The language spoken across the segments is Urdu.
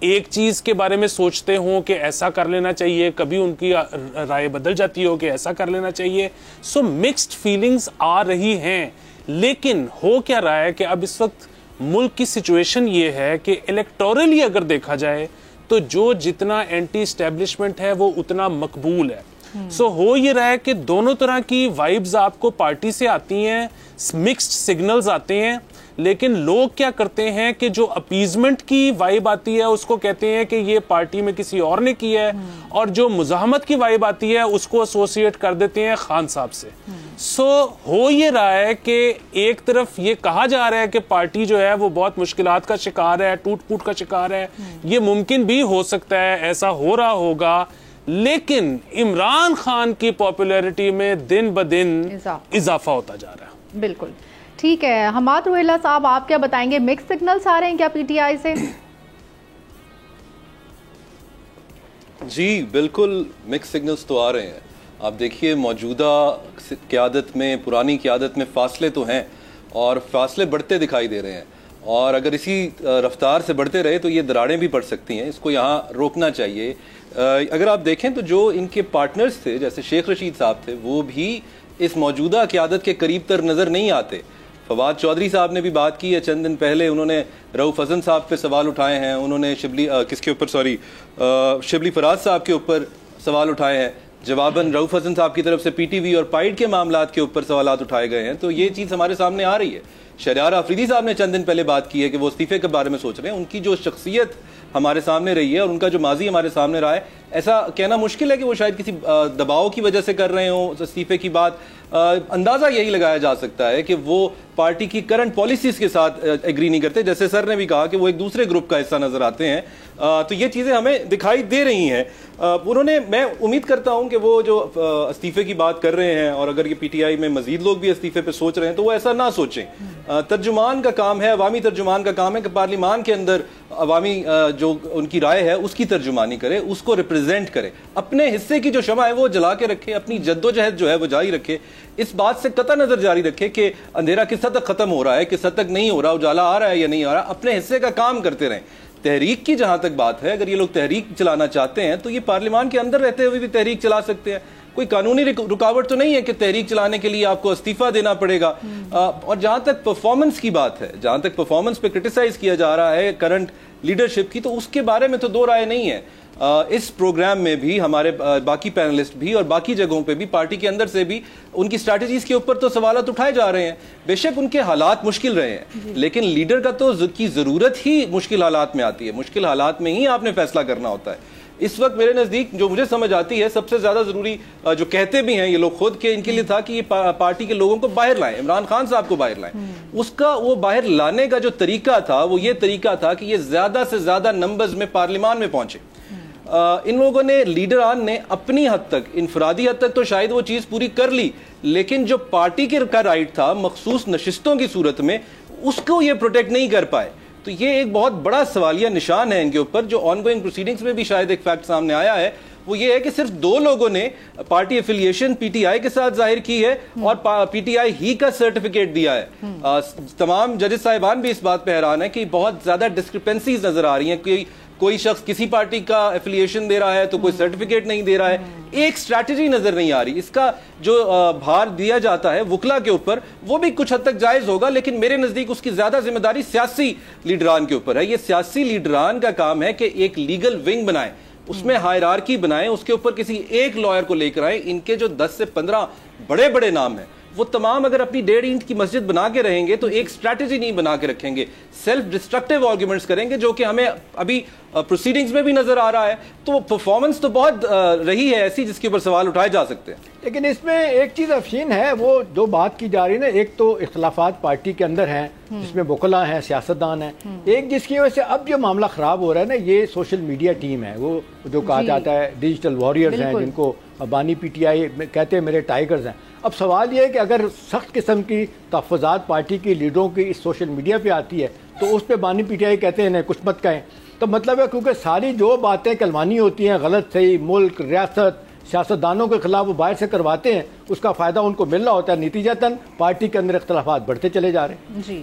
ایک چیز کے بارے میں سوچتے ہوں کہ ایسا کر لینا چاہیے, کبھی ان کی رائے بدل جاتی ہو کہ ایسا کر لینا چاہیے. سو مکسڈ فیلنگز آ رہی ہیں, لیکن ہو کیا رہا ہے کہ اب اس وقت ملک کی سچویشن یہ ہے کہ الیکٹورلی اگر دیکھا جائے تو جو جتنا اینٹی اسٹیبلشمنٹ ہے وہ اتنا مقبول ہے. سو ہو یہ رہا ہے کہ دونوں طرح کی وائبز آپ کو پارٹی سے آتی ہیں, مکسڈ سگنلز آتے ہیں, لیکن لوگ کیا کرتے ہیں کہ جو اپیزمنٹ کی وائب آتی ہے اس کو کہتے ہیں کہ یہ پارٹی میں کسی اور نے کی ہے, اور جو مزاحمت کی وائب آتی ہے اس کو ایسوسیٹ کر دیتے ہیں خان صاحب سے. سو ہو یہ رہا ہے کہ ایک طرف یہ کہا جا رہا ہے کہ پارٹی جو ہے وہ بہت مشکلات کا شکار ہے, ٹوٹ پھوٹ کا شکار ہے, یہ ممکن بھی ہو سکتا ہے, ایسا ہو رہا ہوگا, لیکن عمران خان کی پاپولیرٹی میں دن بدن اضافہ ہوتا جا رہا ہے. بالکل ٹھیک ہے. حماد روہیلا صاحب, آپ کیا بتائیں گے, مکس سگنلز آ رہے ہیں کیا پی ٹی آئی سے؟ جی بالکل مکس سگنلز تو آ رہے ہیں. آپ دیکھیے موجودہ قیادت میں, پرانی قیادت میں فاصلے تو ہیں اور فاصلے بڑھتے دکھائی دے رہے ہیں, اور اگر اسی رفتار سے بڑھتے رہے تو یہ دراڑیں بھی پڑ سکتی ہیں. اس کو یہاں روکنا چاہیے. اگر آپ دیکھیں تو جو ان کے پارٹنرز تھے جیسے شیخ رشید صاحب تھے, وہ بھی اس موجودہ قیادت کے قریب تر نظر نہیں آتے. فواد چودھری صاحب نے بھی بات کی ہے چند دن پہلے, انہوں نے رؤوف حسن صاحب پہ سوال اٹھائے ہیں, انہوں نے شبلی فراز صاحب کے اوپر سوال اٹھائے ہیں, جواباً رؤوف حسن صاحب کی طرف سے پی ٹی وی اور پائیڈ کے معاملات کے اوپر سوالات اٹھائے گئے ہیں. تو یہ چیز ہمارے سامنے آ رہی ہے. شہریار آفریدی صاحب نے چند دن پہلے بات کی ہے کہ وہ استعفے کے بارے میں سوچ رہے ہیں. ان کی جو شخصیت ہمارے سامنے رہی ہے اور ان کا جو ماضی ہمارے سامنے رہا ہے, ایسا کہنا مشکل ہے کہ وہ شاید کسی دباؤ کی وجہ سے کر رہے ہوں استعفے کی بات. اندازہ یہی لگایا جا سکتا ہے کہ وہ پارٹی کی کرنٹ پالیسیز کے ساتھ ایگری نہیں کرتے, جیسے سر نے بھی کہا کہ وہ ایک دوسرے گروپ کا حصہ نظر آتے ہیں. تو یہ چیزیں ہمیں دکھائی دے رہی ہیں. انہوں نے, میں امید کرتا ہوں کہ وہ جو استعفے کی بات کر رہے ہیں, اور اگر یہ پی ٹی آئی میں مزید لوگ بھی استعفے پہ سوچ رہے ہیں تو وہ ایسا نہ سوچیں. ترجمان کا کام ہے, عوامی ترجمان کا کام ہے کہ پارلیمان کے اندر عوامی جو ان کی رائے ہے اس کی ترجمانی کرے, اس کو ریپرزینٹ کرے, اپنے حصے کی جو شمع ہے وہ جلا کے رکھے, اپنی جدوجہد جو ہے وہ جاری رکھے, اس بات سے قطع نظر جاری رکھے کہ اندھیرا کس حد تک ختم ہو رہا ہے, کس حد تک نہیں ہو رہا, اجالا آ رہا ہے یا نہیں آ رہا. اپنے حصے کا کام کرتے رہیں. تحریک کی جہاں تک بات ہے, اگر یہ لوگ تحریک چلانا چاہتے ہیں تو یہ پارلیمان کے اندر رہتے ہوئے بھی تحریک چلا سکتے ہیں. کوئی قانونی رکاوٹ تو نہیں ہے کہ تحریک چلانے کے لیے آپ کو استعفیٰ دینا پڑے گا. اور جہاں تک پرفارمنس کی بات ہے, جہاں تک پرفارمنس پہ کرٹیسائز کیا جا رہا ہے کرنٹ لیڈرشپ کی, تو اس کے بارے میں تو دو رائے نہیں ہے. اس پروگرام میں بھی ہمارے باقی پینلسٹ بھی اور باقی جگہوں پہ بھی پارٹی کے اندر سے بھی ان کی اسٹریٹجیز کے اوپر تو سوالات اٹھائے جا رہے ہیں. بے شک ان کے حالات مشکل رہے ہیں, لیکن لیڈر کا تو کی ضرورت ہی مشکل حالات میں آتی ہے. مشکل حالات میں ہی آپ نے فیصلہ کرنا ہوتا ہے. اس وقت میرے نزدیک جو مجھے سمجھ آتی ہے سب سے زیادہ ضروری, جو کہتے بھی ہیں یہ لوگ خود کہ ان کے لیے تھا کہ یہ پارٹی کے لوگوں کو باہر لائیں, عمران خان صاحب کو باہر لائیں. اس کا وہ باہر لانے کا جو طریقہ تھا وہ یہ طریقہ تھا کہ یہ زیادہ سے زیادہ نمبرز میں پارلیمان میں پہنچے. ان لوگوں نے, لیڈران نے اپنی حد تک, انفرادی حد تک تو شاید وہ چیز پوری کر لی, لیکن جو پارٹی کا رائٹ تھا مخصوص نشستوں کی صورت میں, اس کو یہ پروٹیکٹ نہیں کر پائے. تو یہ ایک بہت بڑا سوالیہ نشان ہے ان کے اوپر. جو آن گوئنگ پروسیڈنگز میں بھی شاید ایک فیکٹ سامنے آیا ہے وہ یہ ہے کہ صرف 2 لوگوں نے party affiliation P T I کے ساتھ ظاہر کی ہے اور پی ٹی آئی ہی کا سرٹیفکیٹ دیا ہے. تمام ججز صاحبان بھی اس بات پہ حیران ہیں کہ بہت زیادہ ڈسکرپنسیز نظر آ رہی ہیں. کوئی شخص کسی پارٹی کا ایفیلیشن دے رہا ہے تو کوئی سرٹیفکیٹ نہیں دے رہا ہے. ایک اسٹریٹجی نظر نہیں آ رہی. اس کا جو بھار دیا جاتا ہے وکلا کے اوپر وہ بھی کچھ حد تک جائز ہوگا, لیکن میرے نزدیک اس کی زیادہ ذمہ داری سیاسی لیڈران کے اوپر ہے. یہ سیاسی لیڈران کا کام ہے کہ ایک لیگل ونگ بنائیں, اس میں ہائرارکی بنائیں, اس کے اوپر کسی ایک لائر کو لے کر آئیں. ان کے جو 10 سے 15 بڑے بڑے نام ہیں وہ تمام اگر اپنی 1.5 اینٹ کی مسجد بنا کے رہیں گے تو ایک اسٹریٹجی نہیں بنا کے رکھیں گے, سیلف ڈسٹرکٹیو آرگومنٹس کریں گے, جو کہ ہمیں ابھی پروسیڈنگز میں بھی نظر آ رہا ہے. تو پرفارمنس تو بہت رہی ہے ایسی جس کے اوپر سوال اٹھائے جا سکتے ہیں. لیکن اس میں ایک چیز افشین ہے, وہ جو بات کی جا رہی ہے نا, ایک تو اختلافات پارٹی کے اندر ہیں جس میں وکلاء ہیں, سیاستدان ہیں, ایک جس کی وجہ سے اب جو معاملہ خراب ہو رہا ہے نا یہ سوشل میڈیا ٹیم ہے, وہ جو کہا جاتا ہے ڈیجیٹل وارئرز ہیں جن کو بانی پی ٹی آئی کہتے ہیں میرے ٹائیگرز ہیں. اب سوال یہ ہے کہ اگر سخت قسم کی تحفظات پارٹی کی لیڈروں کی اس سوشل میڈیا پہ آتی ہے تو اس پہ بانی پی ٹی آئی کہتے ہیں کچھ مت کہیں. تو مطلب ہے کیونکہ ساری جو باتیں کلمانی ہوتی ہیں غلط صحیح ملک ریاست سیاستدانوں کے خلاف وہ باہر سے کرواتے ہیں, اس کا فائدہ ان کو مل رہا ہوتا ہے, نتیجتاً پارٹی کے اندر اختلافات بڑھتے چلے جا رہے ہیں. جی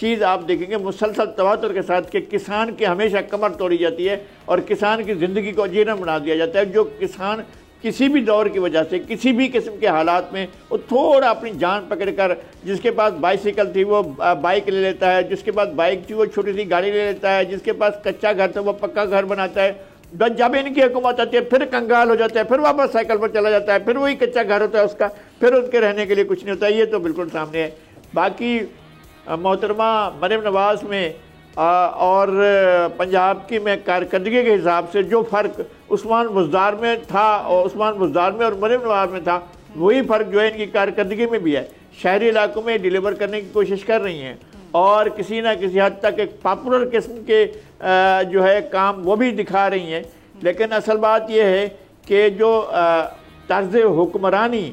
چیز آپ دیکھیں گے مسلسل تواتر کے ساتھ کہ کسان کی ہمیشہ کمر توڑی جاتی ہے اور کسان کی زندگی کو اجیرن بنا دیا جاتا ہے. جو کسان کسی بھی دور کی وجہ سے کسی بھی قسم کے حالات میں وہ تھوڑا اپنی جان پکڑ کر، جس کے پاس بائیسیکل تھی وہ بائک لے لیتا ہے، جس کے پاس بائک تھی وہ چھوٹی سی گاڑی لے لیتا ہے، جس کے پاس کچا گھر تھا وہ پکا گھر بناتا ہے. جب ان کی حکومت آتی ہے پھر کنگال ہو جاتا ہے، پھر واپس سائیکل پر چلا جاتا ہے، پھر وہی کچا گھر ہوتا ہے اس کا، پھر اس کے رہنے کے لیے کچھ نہیں ہوتا ہے. یہ تو بالکل سامنے ہے. باقی محترمہ مریم نواز میں اور پنجاب کی میں کارکردگی کے حساب سے جو فرق عثمان بزدار میں تھا اور عثمان بزدار میں اور مریم نواز میں تھا، وہی فرق جو ہے ان کی کارکردگی میں بھی ہے. شہری علاقوں میں ڈیلیور کرنے کی کوشش کر رہی ہیں اور کسی نہ کسی حد تک ایک پاپولر قسم کے جو ہے کام وہ بھی دکھا رہی ہیں. لیکن اصل بات یہ ہے کہ جو طرز حکمرانی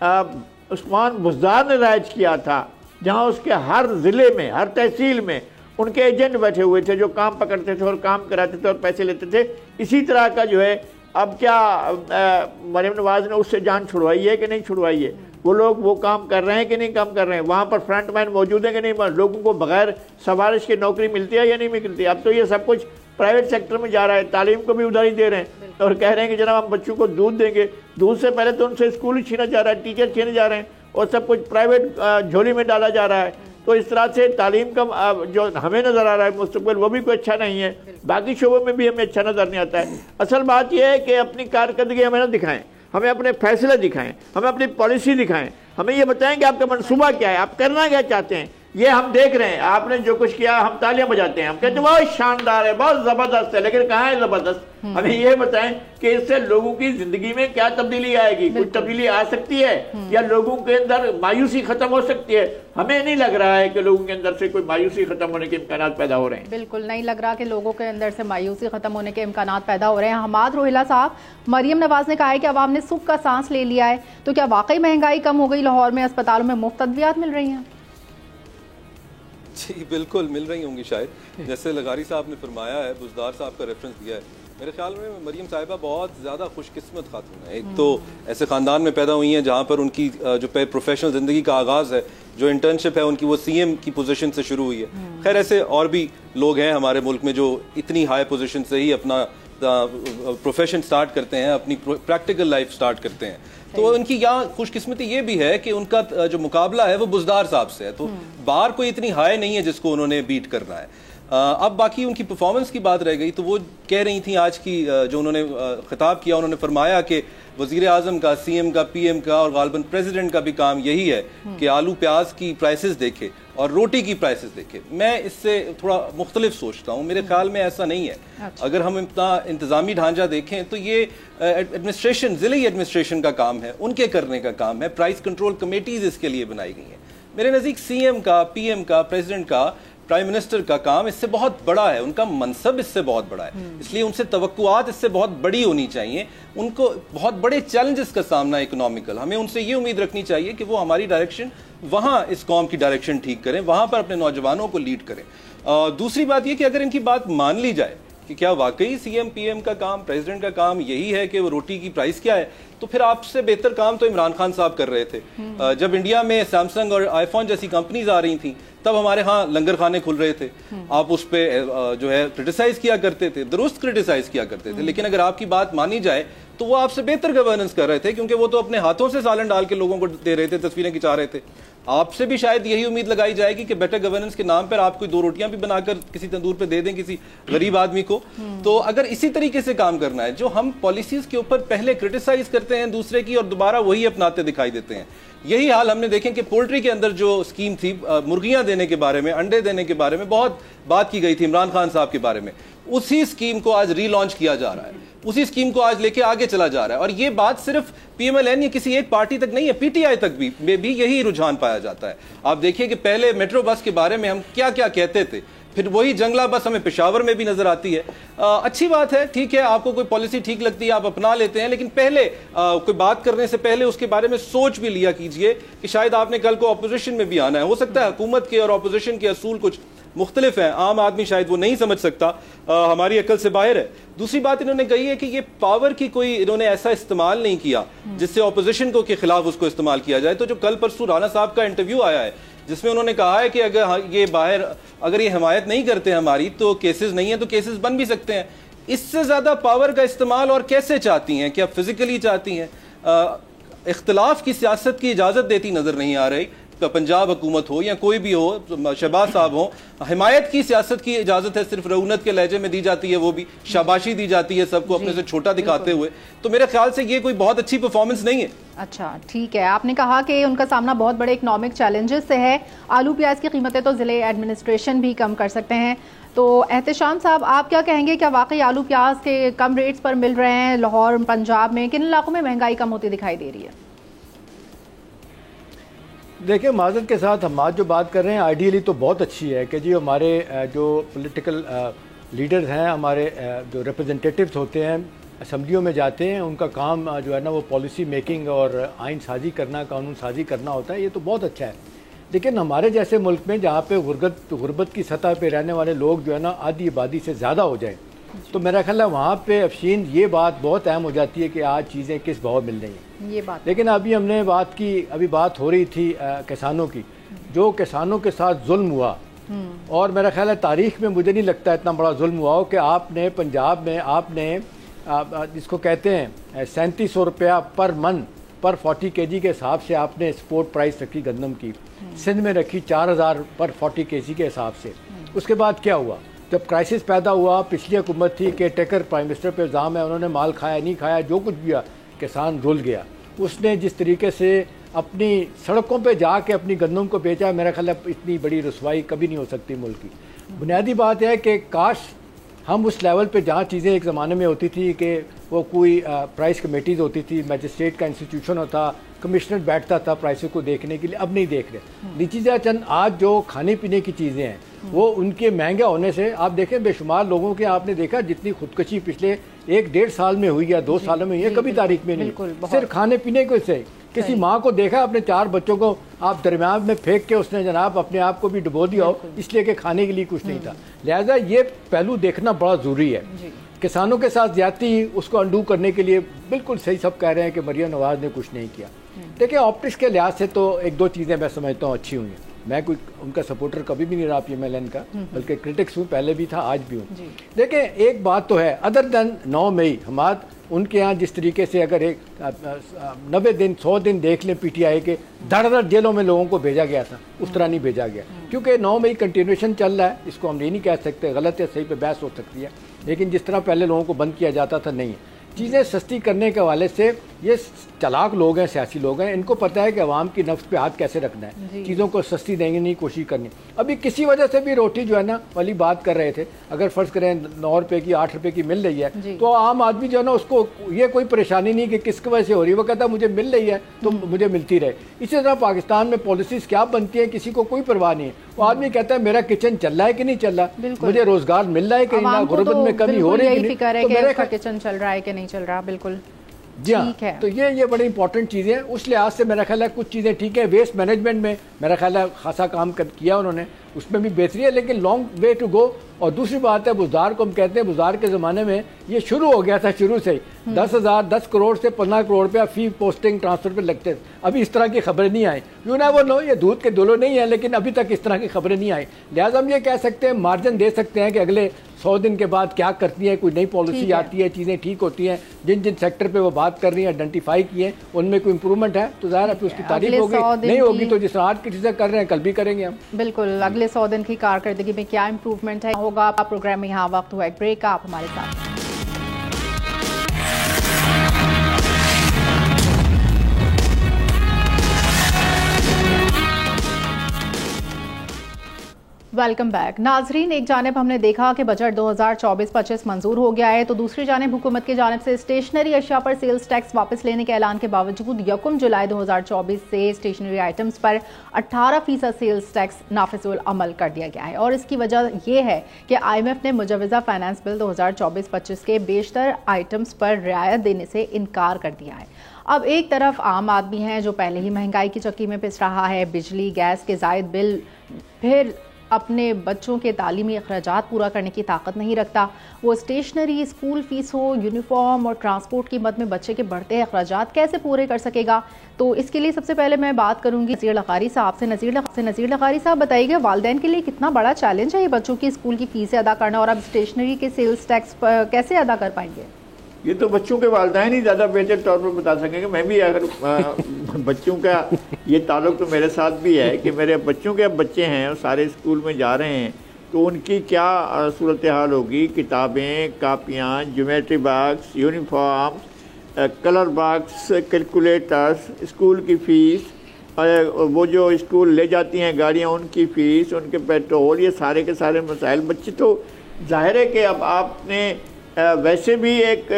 عثمان بزدار نے رائج کیا تھا، جہاں اس کے ہر ضلع میں ہر تحصیل میں ان کے ایجنٹ بیٹھے ہوئے تھے جو کام پکڑتے تھے اور کام کراتے تھے اور پیسے لیتے تھے، اسی طرح کا جو ہے اب کیا مریم نواز نے اس سے جان چھڑوائی ہے کہ نہیں چھڑوائی ہے؟ وہ لوگ وہ کام کر رہے ہیں کہ نہیں کام کر رہے ہیں؟ وہاں پر فرنٹ مین موجود ہیں کہ نہیں؟ لوگوں کو بغیر سفارش کی نوکری ملتی ہے یا نہیں ملتی؟ اب تو یہ سب کچھ پرائیویٹ سیکٹر میں جا رہا ہے. تعلیم کو بھی ادھر ہی دے رہے ہیں اور کہہ رہے ہیں کہ جناب ہم بچوں کو دودھ دیں گے. دودھ سے پہلے تو ان سے اسکول ہی چھینا جا رہا ہے، ٹیچر چھینے جا رہے ہیں اور سب کچھ پرائیویٹ جھولی میں ڈالا جا رہا ہے. تو اس طرح سے تعلیم کا جو ہمیں نظر آ رہا ہے مستقبل وہ بھی کوئی اچھا نہیں ہے. باقی شعبوں میں بھی ہمیں اچھا نظر نہیں آتا ہے. اصل بات یہ ہے کہ اپنی کارکردگی ہمیں نہ دکھائیں، ہمیں اپنے فیصلے دکھائیں، ہمیں اپنی پالیسی دکھائیں، ہمیں یہ بتائیں کہ آپ کا منصوبہ کیا ہے، آپ کرنا کیا چاہتے ہیں. یہ ہم دیکھ رہے ہیں آپ نے جو کچھ کیا، ہم تالیاں بجاتے ہیں، ہم کہتے ہیں بہت شاندار ہے، بہت زبردست ہے، لیکن کہاں ہے زبردست؟ ہمیں یہ بتائیں کہ اس سے لوگوں کی زندگی میں کیا تبدیلی آئے گی؟ کچھ تبدیلی آ سکتی ہے یا لوگوں کے اندر مایوسی ختم ہو سکتی ہے؟ ہمیں نہیں لگ رہا ہے کہ لوگوں کے اندر سے کوئی مایوسی ختم ہونے کے امکانات پیدا ہو رہے ہیں. بالکل نہیں لگ رہا کہ لوگوں کے اندر سے مایوسی ختم ہونے کے امکانات پیدا ہو رہے ہیں. حماد روہیلا صاحب، مریم نواز نے کہا ہے کہ عوام نے سکھ کا سانس لے لیا ہے، تو کیا واقعی مہنگائی کم ہو گئی؟ لاہور میں اسپتالوں میں مفت ادویات مل رہی ہیں؟ جی بالکل مل رہی ہوں گی شاید. جیسے لغاری صاحب نے فرمایا ہے، بزدار صاحب کا ریفرنس دیا ہے، میرے خیال میں مریم صاحبہ بہت زیادہ خوش قسمت خاتون ہے. ایک تو ایسے خاندان میں پیدا ہوئی ہیں جہاں پر ان کی جو پروفیشنل زندگی کا آغاز ہے، جو انٹرنشپ ہے ان کی، وہ سی ایم کی پوزیشن سے شروع ہوئی ہے. خیر ایسے اور بھی لوگ ہیں ہمارے ملک میں جو اتنی ہائی پوزیشن سے ہی اپنا پروفیشن سٹارٹ کرتے ہیں، اپنی پریکٹیکل لائف سٹارٹ کرتے ہیں. تو ان کی یہاں خوش قسمتی یہ بھی ہے کہ ان کا جو مقابلہ ہے وہ بزدار صاحب سے ہے، تو بار کوئی اتنی ہائی نہیں ہے جس کو انہوں نے بیٹ کرنا ہے. اب باقی ان کی پرفارمنس کی بات رہ گئی، تو وہ کہہ رہی تھیں آج کی جو انہوں نے خطاب کیا، انہوں نے فرمایا کہ وزیر اعظم کا، سی ایم کا، پی ایم کا اور غالباً پریزیڈنٹ کا بھی کام یہی ہے کہ آلو پیاز کی پرائسز دیکھے اور روٹی کی پرائسز دیکھے. میں اس سے تھوڑا مختلف سوچتا ہوں. میرے خیال میں ایسا نہیں ہے. اگر ہم اتنا انتظامی ڈھانچہ دیکھیں تو یہ ایڈمنسٹریشن، ضلعی ایڈمنسٹریشن کا کام ہے، ان کے کرنے کا کام ہے. پرائس کنٹرول کمیٹیز اس کے لیے بنائی گئی ہیں. میرے نزدیک سی ایم کا، پی ایم کا، پریزیڈنٹ کا، پرائم منسٹر کا کام اس سے بہت بڑا ہے، ان کا منصب اس سے بہت بڑا ہے. اس لیے ان سے توقعات اس سے بہت بڑی ہونی چاہیے. ان کو بہت بڑے چیلنجز کا سامنا اکنامیکل، ہمیں ان سے یہ امید رکھنی چاہیے کہ وہ ہماری ڈائریکشن، وہاں اس قوم کی ڈائریکشن ٹھیک کریں، وہاں پر اپنے نوجوانوں کو لیڈ کریں. دوسری بات یہ کہ اگر ان کی بات مان لی جائے کہ کیا واقعی سی ایم، پی ایم کا کام، پریزیڈنٹ کا کام یہی ہے کہ وہ روٹی کی پرائس کیا ہے، تو پھر آپ سے بہتر کام تو عمران خان صاحب کر رہے تھے. جب انڈیا میں سیمسنگ اور آئی فون جیسی کمپنیز آ رہی تھیں تب ہمارے ہاں لنگر خانے کھل رہے تھے. آپ اس پہ جو ہے کرٹیسائز کیا کرتے تھے، درست کرٹیسائز کیا کرتے تھے. لیکن اگر آپ کی بات مانی جائے تو وہ آپ سے بہتر گورننس کر رہے تھے، کیونکہ وہ تو اپنے ہاتھوں سے سالن ڈال کے لوگوں کو دے رہے تھے، تصویریں کھچا رہے تھے. آپ سے بھی شاید یہی امید لگائی جائے گی کہ بیٹر گورننس کے نام پر آپ کوئی 2 روٹیاں بھی بنا کر کسی تندور پہ دے دیں کسی غریب آدمی کو. تو اگر اسی طریقے سے کام کرنا ہے، جو ہم پالیسیز کے اوپر پہلے کرٹیسائز کرتے ہیں دوسرے کی اور دوبارہ وہی اپناتے دکھائی دیتے ہیں. یہی حال ہم نے دیکھیں کہ پولٹری کے اندر جو اسکیم تھی، مرغیاں دینے کے بارے میں، انڈے دینے کے بارے میں بہت بات کی گئی تھی عمران خان صاحب کے بارے میں. اسی اسکیم کو آج ری لانچ کیا جا رہا ہے، اسی اسکیم کو آج لے کے آگے چلا جا رہا ہے. اور یہ بات صرف پی ایم ایل این یا کسی ایک پارٹی تک نہیں ہے، پی ٹی آئی تک بھی یہی رجحان پایا جاتا ہے. آپ دیکھیے کہ پہلے میٹرو بس کے بارے میں ہم کیا کیا کہتے تھے، پھر وہی جنگلہ بس ہمیں پشاور میں بھی نظر آتی ہے. اچھی بات ہے، ٹھیک ہے، آپ کو کوئی پالیسی ٹھیک لگتی ہے آپ اپنا لیتے ہیں، لیکن پہلے کوئی بات کرنے سے پہلے اس کے بارے میں سوچ بھی لیا کیجئے کہ شاید آپ نے کل کو اپوزیشن میں بھی آنا ہے. ہو سکتا ہے حکومت کے اور اپوزیشن کے اصول کچھ مختلف ہیں، عام آدمی شاید وہ نہیں سمجھ سکتا، ہماری عقل سے باہر ہے. دوسری بات انہوں نے کہی ہے کہ یہ پاور کی کوئی انہوں نے ایسا استعمال نہیں کیا جس سے اپوزیشن کو کے خلاف اس کو استعمال کیا جائے. تو جو کل پرسوں رانا صاحب کا انٹرویو آیا ہے جس میں انہوں نے کہا ہے کہ اگر یہ حمایت نہیں کرتے ہماری تو کیسز نہیں ہیں تو کیسز بن بھی سکتے ہیں. اس سے زیادہ پاور کا استعمال اور کیسے چاہتی ہیں؟ کیا فزیکلی چاہتی ہیں؟ اختلاف کی سیاست کی اجازت دیتی نظر نہیں آ رہی. پنجاب حکومت ہو یا کوئی بھی ہو, شہباز صاحب ہوں, حمایت کی سیاست کی اجازت ہے صرف رعونت کے لہجے میں دی جاتی ہے, وہ بھی شاباشی دی جاتی ہے سب کو اپنے سے چھوٹا دکھاتے ہوئے. تو میرے خیال سے یہ کوئی بہت اچھی پرفارمنس نہیں ہے. اچھا ٹھیک ہے, آپ نے کہا کہ ان کا سامنا بہت بڑے اکنامک چیلنجز سے ہے. آلو پیاز کی قیمتیں تو ضلع ایڈمنسٹریشن بھی کم کر سکتے ہیں. تو احتشام صاحب آپ کیا کہیں گے, کیا واقعی آلو پیاز کے کم ریٹس پر مل رہے ہیں لاہور پنجاب میں؟ کن علاقوں میں مہنگائی کم ہوتی دکھائی دے رہی ہے؟ دیکھیں معذرت کے ساتھ ہم آج جو بات کر رہے ہیں آئیڈیلی تو بہت اچھی ہے کہ جی ہمارے جو پولیٹیکل لیڈرز ہیں, ہمارے جو ریپرزنٹیٹیوز ہوتے ہیں اسمبلیوں میں جاتے ہیں, ان کا کام جو ہے نا وہ پالیسی میکنگ اور آئین سازی کرنا, قانون سازی کرنا ہوتا ہے. یہ تو بہت اچھا ہے. لیکن ہمارے جیسے ملک میں جہاں پہ غربت کی سطح پہ رہنے والے لوگ جو ہے نا آدھی آبادی سے زیادہ ہو جائیں, تو میرا خیال ہے وہاں پہ افشین یہ بات بہت اہم ہو جاتی ہے کہ آج چیزیں کس بھاؤ مل رہی ہیں. یہ بات لیکن ابھی ہم نے بات کی, ابھی بات ہو رہی تھی کسانوں کی, جو کسانوں کے ساتھ ظلم ہوا, اور میرا خیال ہے تاریخ میں مجھے نہیں لگتا اتنا بڑا ظلم ہوا ہو کہ آپ نے پنجاب میں آپ نے جس کو کہتے ہیں 3700 روپیہ پر من پر 40 kg کے حساب سے آپ نے سپورٹ پرائس رکھی گندم کی. سندھ میں رکھی 4000 پر 40 kg کے حساب سے. اس کے بعد کیا ہوا؟ جب کرائسس پیدا ہوا, پچھلی حکومت تھی کہ ٹیکر پرائم منسٹر پہ الزام ہے, انہوں نے مال کھایا نہیں کھایا جو کچھ بھی, کسان رول گیا. اس نے جس طریقے سے اپنی سڑکوں پہ جا کے اپنی گندم کو بیچا, میرا خیال ہے اتنی بڑی رسوائی کبھی نہیں ہو سکتی ملک کی. بنیادی بات ہے کہ کاش ہم اس لیول پہ جہاں چیزیں ایک زمانے میں ہوتی تھی کہ وہ کوئی پرائس کمیٹیز ہوتی تھی, میجسٹریٹ کا انسٹیٹیوشن ہوتا, کمشنر بیٹھتا تھا پرائسوں کو دیکھنے کے لیے, اب نہیں دیکھ رہے. نتیجہ چند آج جو کھانے پینے کی چیزیں ہیں وہ ان کے مہنگا ہونے سے آپ دیکھیں بے شمار لوگوں کے, آپ نے دیکھا جتنی خودکشی پچھلے 1-1.5 سال میں ہوئی یا 2 سالوں میں ہوئی ہے, کبھی تاریخ میں نہیں, صرف کھانے پینے کو سے. کسی ماں کو دیکھا اپنے 4 بچوں کو آپ درمیان میں پھینک کے اس نے جناب اپنے آپ کو بھی ڈبو دیا ہو, اس لیے کہ کھانے کے لیے کچھ نہیں تھا. لہذا یہ پہلو دیکھنا بڑا ضروری ہے. کسانوں کے ساتھ زیادتی اس کو انڈو کرنے کے لیے بالکل صحیح سب کہہ رہے ہیں کہ مریم نواز نے کچھ نہیں کیا. دیکھیں آپٹکس کے لحاظ سے تو 1-2 چیزیں میں سمجھتا ہوں اچھی ہوئی ہیں. میں کوئی ان کا سپورٹر کبھی بھی نہیں رہا پی ایم ایل این کا, بلکہ کرٹکس ہوں, پہلے بھی تھا آج بھی ہوں. دیکھیں ایک بات تو ہے, ادر دین 9 مئی ہمارے ان کے ہاں جس طریقے سے اگر 90 دن 100 دن دیکھ لیں پی ٹی آئی کے, دھڑ دھڑ جیلوں میں لوگوں کو بھیجا گیا تھا, اس طرح نہیں بھیجا گیا. کیونکہ 9 مئی کنٹینویشن چل رہا ہے, اس کو ہم یہ نہیں کہہ سکتے غلط ہے صحیح پہ بحث ہو سکتی ہے, لیکن جس طرح پہلے لوگوں کو بند کیا جاتا تھا نہیں ہے. چیزیں سستی کرنے کے حوالے سے یہ چلاک لوگ ہیں, سیاسی لوگ ہیں, ان کو پتہ ہے کہ عوام کی نفس پہ ہاتھ کیسے رکھنا ہے, چیزوں کو سستی دینے کی کوشش کرنی. ابھی کسی وجہ سے بھی روٹی جو ہے نا والی بات کر رہے تھے, اگر فرض کریں 9 روپے کی 8 روپے کی مل رہی ہے تو عام آدمی جو ہے نا اس کو یہ کوئی پریشانی نہیں کہ کس کی وجہ سے ہو رہی ہے, وہ کہتا ہے مجھے مل رہی ہے تو مجھے ملتی رہے. اسی طرح پاکستان میں پالیسیز کیا بنتی ہیں کسی کو کوئی پرواہ نہیں ہے. وہ آدمی کہتا ہے میرا کچن چل رہا ہے کہ نہیں چل رہا, مجھے روزگار مل رہا ہے کہ نہیں, غربت میں کمی ہو رہی ہے کہ میرا کچن چل رہا ہے کہ نہیں چل رہا. بالکل جی ہاں, تو یہ بڑی امپورٹنٹ چیزیں ہیں. اس لحاظ سے میرا خیال ہے کچھ چیزیں ٹھیک ہے. ویسٹ مینجمنٹ میں میرا خیال ہے خاصا کام کیا انہوں نے, اس میں بھی بہتری ہے, لیکن لانگ وے ٹو گو. اور دوسری بات ہے بزدار کو ہم کہتے ہیں, بزدار کے زمانے میں یہ شروع ہو گیا تھا شروع سے ہی 10 کروڑ سے 15 کروڑ روپیہ فی پوسٹنگ ٹرانسفر پہ لگتے. ابھی اس طرح کی خبریں نہیں آئیں. یو نو وہ نو, یہ دودھ کے دولو نہیں ہیں, لیکن ابھی تک اس طرح کی خبریں نہیں آئیں. لہٰذا ہم یہ کہہ سکتے ہیں, مارجن دے سکتے ہیں کہ اگلے 100 دن کے بعد کیا کرتی ہے, کوئی نئی پالیسی آتی ہے, چیزیں ٹھیک ہوتی ہیں, جن سیکٹر پہ وہ بات کر رہی ہیں آئیڈینٹیفائی کی ہیں ان میں کوئی امپرومنٹ ہے تو ظاہر ہے پھر اس کی تعریف ہوگی, نہیں ہوگی تو جس طرح آج کی چیزیں کر رہے ہیں کل بھی کریں گے ہم. بالکل, اگلے 100 دن کی کارکردگی میں کیا امپروومنٹ ہے ہوگا. پروگرام میں یہاں وقت ہوا ایک بریک کا, آپ ہمارے ساتھ. Welcome back. ناظرین, ایک جانب ہم نے دیکھا کہ بجٹ 2024-25 منظور ہو گیا ہے, تو دوسری جانب حکومت کی جانب سے اسٹیشنری اشیاء پر سیلز ٹیکس واپس لینے کے اعلان کے باوجود 1 جولائی 2024 سے اسٹیشنری آئٹمز پر 18% سیلز ٹیکس نافذ العمل کر دیا گیا ہے. اور اس کی وجہ یہ ہے کہ IMF نے مجوزہ فائنانس بل 2024-25 کے بیشتر آئٹمز پر رعایت دینے سے انکار کر دیا ہے. اب ایک طرف عام آدمی ہیں جو پہلے ہی مہنگائی کی چکی میں پس رہا ہے, بجلی گیس کے زائد بل پھر اپنے بچوں کے تعلیمی اخراجات پورا کرنے کی طاقت نہیں رکھتا. وہ اسٹیشنری، اسکول فیس ہو، یونیفارم اور ٹرانسپورٹ کی مد میں بچے کے بڑھتے اخراجات کیسے پورے کر سکے گا؟ تو اس کے لیے سب سے پہلے میں بات کروں گی نذیر لغاری صاحب سے. نذیر لغاری صاحب بتائیے گا والدین کے لیے کتنا بڑا چیلنج ہے یہ بچوں کی اسکول کی فیسیں ادا کرنا، اور اب اسٹیشنری کے سیلز ٹیکس کیسے ادا کر پائیں گے؟ یہ تو بچوں کے والدین ہی زیادہ بہتر طور پر بتا سکیں گے. میں بھی اگر بچوں کا یہ تعلق تو میرے ساتھ بھی ہے کہ میرے بچوں کے اب بچے ہیں اور سارے اسکول میں جا رہے ہیں تو ان کی کیا صورتحال ہوگی. کتابیں، کاپیاں، geometry box, uniform, colour box, calculators, school کی فیس، وہ جو اسکول لے جاتی ہیں گاڑیاں ان کی فیس، ان کے پیٹرول، یہ سارے کے سارے مسائل. بچے تو ظاہر ہے کہ اب آپ نے ویسے بھی ایک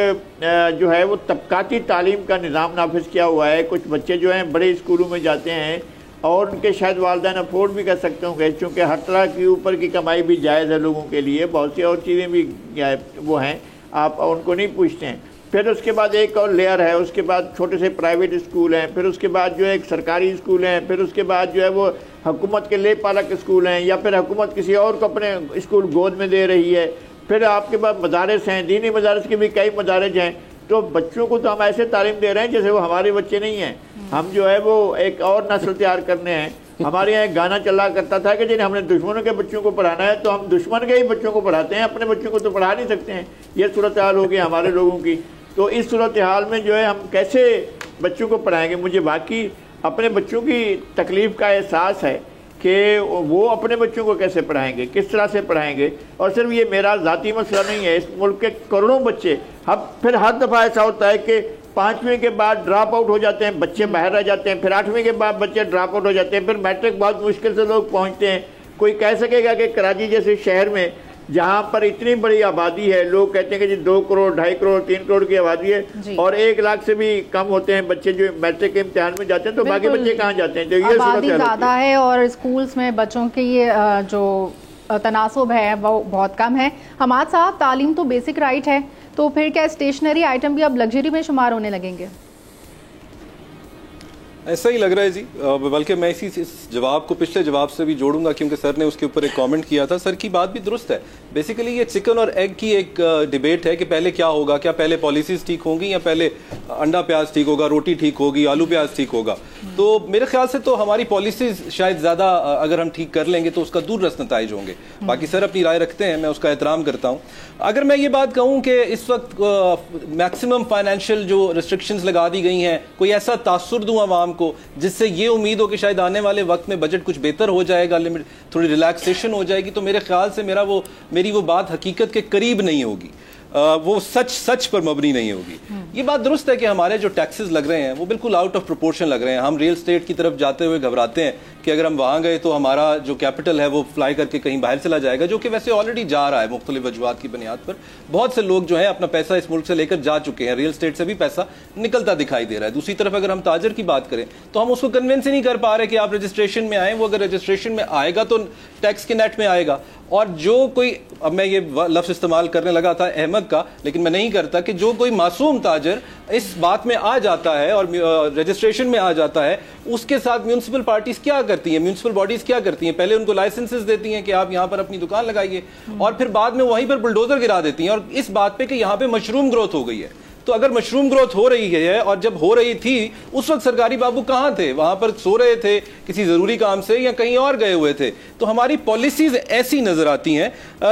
جو ہے وہ طبقاتی تعلیم کا نظام نافذ کیا ہوا ہے. کچھ بچے جو ہیں بڑے اسکولوں میں جاتے ہیں اور ان کے شاید والدین افورڈ بھی کر سکتے ہوں گے، چونکہ ہر طرح کی اوپر کی کمائی بھی جائز ہے لوگوں کے لیے. بہت سی اور چیزیں بھی وہ ہیں، آپ ان کو نہیں پوچھتے ہیں. پھر اس کے بعد ایک اور لیئر ہے، اس کے بعد چھوٹے سے پرائیویٹ اسکول ہیں، پھر اس کے بعد جو ہے ایک سرکاری اسکول ہیں، پھر اس کے بعد جو ہے وہ حکومت کے لے پالک اسکول ہیں، یا پھر حکومت کسی اور کو اپنے اسکول گود میں دے رہی ہے. پھر آپ کے پاس مدارس ہیں، دینی مدارس کے بھی کئی مدارج ہیں. تو بچوں کو تو ہم ایسے تعلیم دے رہے ہیں جیسے وہ ہمارے بچے نہیں ہیں. ہم جو ہے وہ ایک اور نسل تیار کرنے ہیں. ہمارے یہاں ایک گانا چلا کرتا تھا کہ ہم نے دشمنوں کے بچوں کو پڑھانا ہے تو ہم دشمن کے ہی بچوں کو پڑھاتے ہیں، اپنے بچوں کو تو پڑھا نہیں سکتے ہیں. یہ صورتحال ہوگی ہمارے لوگوں کی. تو اس صورتحال میں جو ہے ہم کیسے بچوں کو پڑھائیں گے؟ مجھے واقعی اپنے بچوں کی تکلیف کا احساس ہے کہ وہ اپنے بچوں کو کیسے پڑھائیں گے، کس طرح سے پڑھائیں گے. اور صرف یہ میرا ذاتی مسئلہ نہیں ہے، اس ملک کے کروڑوں بچے. اب پھر ہر دفعہ ایسا ہوتا ہے کہ 5ویں کے بعد ڈراپ آؤٹ ہو جاتے ہیں، بچے باہر رہ جاتے ہیں. پھر 8ویں کے بعد بچے ڈراپ آؤٹ ہو جاتے ہیں. پھر میٹرک بہت مشکل سے لوگ پہنچتے ہیں. کوئی کہہ سکے گا کہ کراچی جیسے شہر میں جہاں پر اتنی بڑی آبادی ہے، لوگ کہتے ہیں کہ 2 کروڑ، 2.5 کروڑ، 3 کروڑ کی آبادی ہے اور 1 لاکھ سے بھی کم ہوتے ہیں بچے جو میٹرک کے امتحان میں جاتے ہیں، تو باقی بچے کہاں جاتے ہیں؟ تو یہ آبادی زیادہ ہے اور اسکولز میں بچوں کی جو تناسب ہے وہ بہت کم ہے. حماد صاحب، تعلیم تو بیسک رائٹ ہے، تو پھر کیا اسٹیشنری آئٹم بھی اب لگژری میں شمار ہونے لگیں گے؟ ایسا ہی لگ رہا ہے جی. بلکہ میں اس جواب کو پچھلے جواب سے بھی جوڑوں گا کیونکہ سر نے اس کے اوپر ایک کامنٹ کیا تھا. سر کی بات بھی درست ہے. بیسیکلی یہ چکن اور ایگ کی ایک ڈیبیٹ ہے کہ پہلے کیا ہوگا، کیا پہلے پالیسیز ٹھیک ہوں گی یا پہلے انڈا پیاز ٹھیک ہوگا، روٹی ٹھیک ہوگی، آلو پیاز ٹھیک ہوگا. تو میرے خیال سے تو ہماری پالیسیز شاید زیادہ اگر ہم ٹھیک کر لیں گے تو اس کا دور رس نتائج ہوں گے. باقی سر اپنی رائے رکھتے ہیں، میں اس کا احترام کرتا ہوں. اگر میں یہ بات کہوں کہ اس وقت میکسیمم فائنینشیل جو ریسٹرکشنز لگا دی گئی ہیں، کوئی ایسا تاثر دوں عوام کو جس سے یہ امید ہو کہ شاید آنے والے وقت میں بجٹ کچھ بہتر ہو جائے گا، تھوڑی ریلیکسیشن ہو جائے گی، تو میرے خیال سے میری وہ بات حقیقت کے قریب نہیں ہوگی، وہ سچ پر مبنی نہیں ہوگی. یہ بات درست ہے کہ ہمارے جو ٹیکسز لگ رہے ہیں وہ بالکل آؤٹ آف پروپورشن لگ رہے ہیں. ہم ریل اسٹیٹ کی طرف جاتے ہوئے گھبراتے ہیں کہ اگر ہم وہاں گئے تو ہمارا جو کیپٹل ہے وہ فلائی کر کے کہیں باہر چلا جائے گا، جو کہ ویسے آلریڈی جا رہا ہے مختلف وجوہات کی بنیاد پر. بہت سے لوگ جو ہیں اپنا پیسہ اس ملک سے لے کر جا چکے ہیں، ریل اسٹیٹ سے بھی پیسہ نکلتا دکھائی دے رہا ہے. دوسری طرف اگر ہم تاجر کی بات کریں تو ہم اس کو کنونس ہی نہیں کر پا رہے کہ آپ رجسٹریشن میں آئیں. وہ اگر رجسٹریشن میں آئے گا تو ٹیکس کے نیٹ میں آئے گا. اور جو کوئی، اب میں یہ لفظ استعمال کرنے لگا تھا احمد کا، لیکن میں نہیں کرتا، کہ جو کوئی معصوم تاجر اس بات میں آ جاتا ہے اور رجسٹریشن میں آ جاتا ہے، اس کے ساتھ میونسپل پارٹیز کیا کرتی ہیں، میونسپل باڈیز کیا کرتی ہیں؟ پہلے ان کو لائسنسز دیتی ہیں کہ آپ یہاں پر اپنی دکان لگائیے، اور پھر بعد میں وہیں پر بلڈوزر گرا دیتی ہیں، اور اس بات پہ کہ یہاں پہ مشروم گروتھ ہو گئی ہے. تو اگر مشروم گروتھ ہو رہی ہے، اور جب ہو رہی تھی اس وقت سرکاری بابو کہاں تھے؟ وہاں پر سو رہے تھے کسی ضروری کام سے یا کہیں اور گئے ہوئے تھے. تو ہماری پالیسیز ایسی نظر آتی ہیں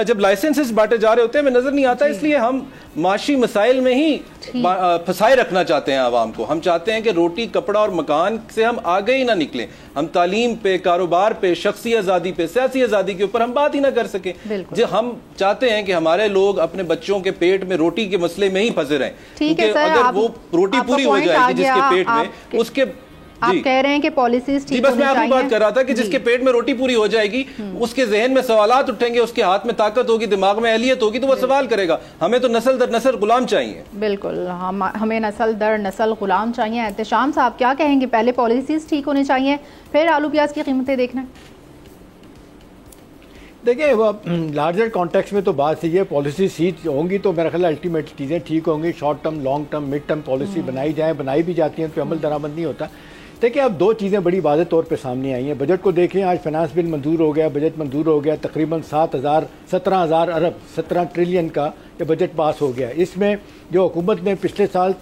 جب لائسنسز بانٹے جا رہے ہوتے ہیں، ہمیں نظر نہیں آتا. اس لیے ہم معاشی مسائل میں ہی پھنسائے رکھنا چاہتے ہیں عوام کو. ہم چاہتے ہیں کہ روٹی، کپڑا اور مکان سے ہم آگے ہی نہ نکلیں. ہم تعلیم پہ، کاروبار پہ، شخصی آزادی پہ، سیاسی آزادی کے اوپر ہم بات ہی نہ کر سکیں. جو ہم چاہتے ہیں کہ ہمارے لوگ اپنے بچوں کے پیٹ میں روٹی کے مسئلے میں ہی پھنسے رہیں، کیونکہ اگر وہ روٹی پوری ہو جائے گی جس کے پیٹ میں، اس کے آپ کہہ رہے ہیں کہ پالیسیز ٹھیک بس میں آپ کی بات کر رہا تھا کہ جس کے پیٹ میں روٹی پوری ہو جائے گی، اس کے ذہن میں سوالات اٹھیں گے، اس کے ہاتھ میں طاقت ہوگی، دماغ میں اہلیت ہوگی، تو وہ سوال کرے گا. ہمیں تو نسل در نسل غلام چاہیے. بالکل، ہمیں نسل در نسل غلام چاہیے. احتشام صاحب کیا کہیں گے؟ پہلے پالیسیز ٹھیک ہونی چاہیے، پھر آلو پیاز کی قیمتیں دیکھنا. دیکھیں، وہ لارجر کانٹیکس میں تو بات یہ ہے، پالیسی سیٹ ہوں گی تو میرا خیال الٹیمیٹ چیزیں ٹھیک ہوں گی. Short term, long term, mid term policy بنائی جائیں، بنائی بھی جاتی ہیں تو عمل درآمد نہیں ہوتا. دیکھیں اب دو چیزیں بڑی واضح طور پہ سامنے آئی ہیں. بجٹ کو دیکھیں, آج فائنانس بل منظور ہو گیا, بجٹ منظور ہو گیا, تقریباً 17,000 ارب 17 ٹریلین کا یہ بجٹ پاس ہو گیا. اس میں جو حکومت نے پچھلے سال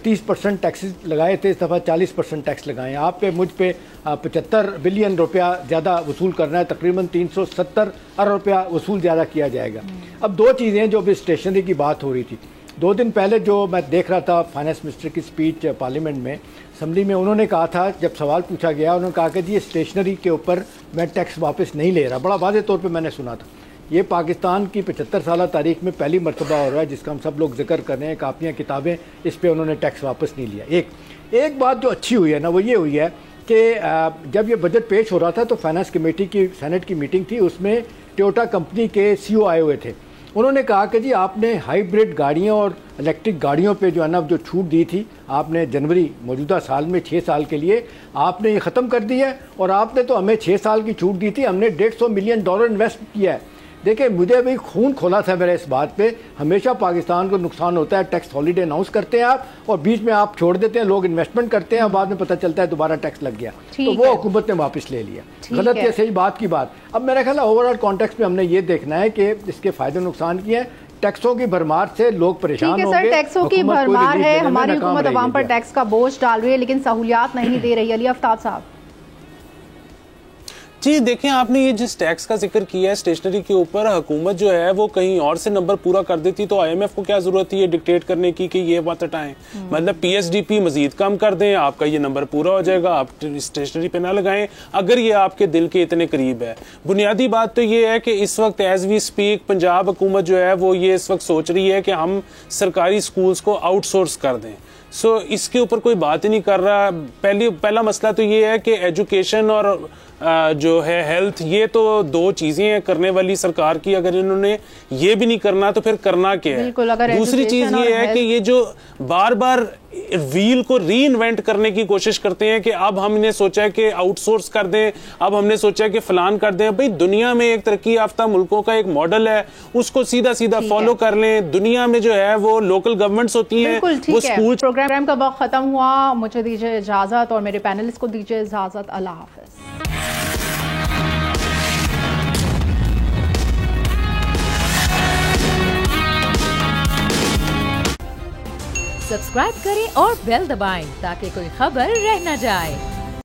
30% ٹیکسز لگائے تھے, اس دفعہ 40% ٹیکس لگائے ہیں. آپ پہ مجھ پہ 75 بلین روپیہ زیادہ وصول کرنا ہے, تقریباً 370 ارب روپیہ وصول زیادہ کیا جائے گا. اب دو چیزیں جو ابھی اسٹیشنری کی بات ہو رہی تھی, 2 دن پہلے جو میں دیکھ رہا تھا فائنانس منسٹر کی اسپیچ پارلیمنٹ میں, اسمبلی میں, انہوں نے کہا تھا, جب سوال پوچھا گیا انہوں نے کہا کہ جی اسٹیشنری کے اوپر میں ٹیکس واپس نہیں لے رہا. بڑا واضح طور پہ میں نے سنا تھا. یہ پاکستان کی 75 سالہ تاریخ میں پہلی مرتبہ ہو رہا ہے جس کا ہم سب لوگ ذکر کر رہے ہیں. کاپیاں کتابیں, اس پہ انہوں نے ٹیکس واپس نہیں لیا. ایک بات جو اچھی ہوئی ہے نا, وہ یہ ہوئی ہے کہ جب یہ بجٹ پیش ہو رہا تھا تو فائنانس کمیٹی کی سینٹ کی میٹنگ تھی, اس میں ٹویوٹا کمپنی کے CEO آئے ہوئے تھے. انہوں نے کہا کہ جی آپ نے ہائیبریڈ گاڑیوں اور الیکٹرک گاڑیوں پہ جو ہے نا جو چھوٹ دی تھی, آپ نے جنوری موجودہ سال میں 6 سال کے لیے آپ نے یہ ختم کر دی ہے, اور آپ نے تو ہمیں 6 سال کی چھوٹ دی تھی, ہم نے $150 ملین انویسٹ کیا ہے. دیکھیں مجھے بھی خون کھولا تھا میرا اس بات پہ. ہمیشہ پاکستان کو نقصان ہوتا ہے, ٹیکس ہالیڈے اناؤنس کرتے ہیں آپ اور بیچ میں آپ چھوڑ دیتے ہیں, لوگ انویسٹمنٹ کرتے ہیں, بعد میں پتہ چلتا ہے دوبارہ ٹیکس لگ گیا, تو وہ حکومت نے واپس لے لیا. غلط یا صحیح بات کی بات. اب میرا خیال ہے اوور آل کانٹیکسٹ میں ہم نے یہ دیکھنا ہے کہ اس کے فائدے نقصان کیے ہیں. ٹیکسوں کی بھرمار سے لوگ پریشان ہوں گے. ٹیکسوں کی بھرمار ہے, ہماری حکومت عوام پر ٹیکس کا بوجھ ڈال رہی ہے لیکن سہولیات نہیں دے رہی. علی آفتاب صاحب جی دیکھیں, آپ نے یہ جس ٹیکس کا ذکر کیا ہے اسٹیشنری کے اوپر, حکومت جو ہے وہ کہیں اور سے نمبر پورا کر دیتی تو IMF کو کیا ضرورت ہے یہ ڈکٹیٹ کرنے کی کہ یہ مت ہٹائیں. مطلب PSDP مزید کم کر دیں, آپ کا یہ نمبر پورا ہو جائے گا, آپ اسٹیشنری پہ نہ لگائیں اگر یہ آپ کے دل کے اتنے قریب ہے. بنیادی بات تو یہ ہے کہ اس وقت ایز وی اسپیک پنجاب حکومت جو ہے وہ یہ اس وقت سوچ رہی ہے کہ ہم سرکاری سکولز کو آؤٹ سورس کر دیں. اس کے اوپر کوئی بات ہی نہیں کر رہا. پہلا مسئلہ تو یہ ہے کہ ایجوکیشن اور جو ہے ہیلتھ, یہ تو 2 چیزیں ہیں کرنے والی سرکار کی. اگر انہوں نے یہ بھی نہیں کرنا تو پھر کرنا کیا ہے. دوسری چیز یہ ہے کہ یہ جو بار بار ویل کو ری انوینٹ کرنے کی کوشش کرتے ہیں کہ اب ہم نے سوچا ہے کہ آؤٹ سورس کر دیں, اب ہم نے سوچا ہے کہ فلان کر دیں. بھئی دنیا میں ایک ترقی یافتہ ملکوں کا ایک ماڈل ہے, اس کو سیدھا فالو کر لیں. دنیا میں جو ہے وہ لوکل گورنمنٹس ہوتی ہیں, وہ اسکول. پروگرام کا وقت ختم ہوا, مجھے دیجیے اجازت اور میرے پینلسٹ کو دیجیے اجازت. اللہ حافظ. سبسکرائب کریں اور بیل دبائیں تاکہ کوئی خبر رہ نہ جائے.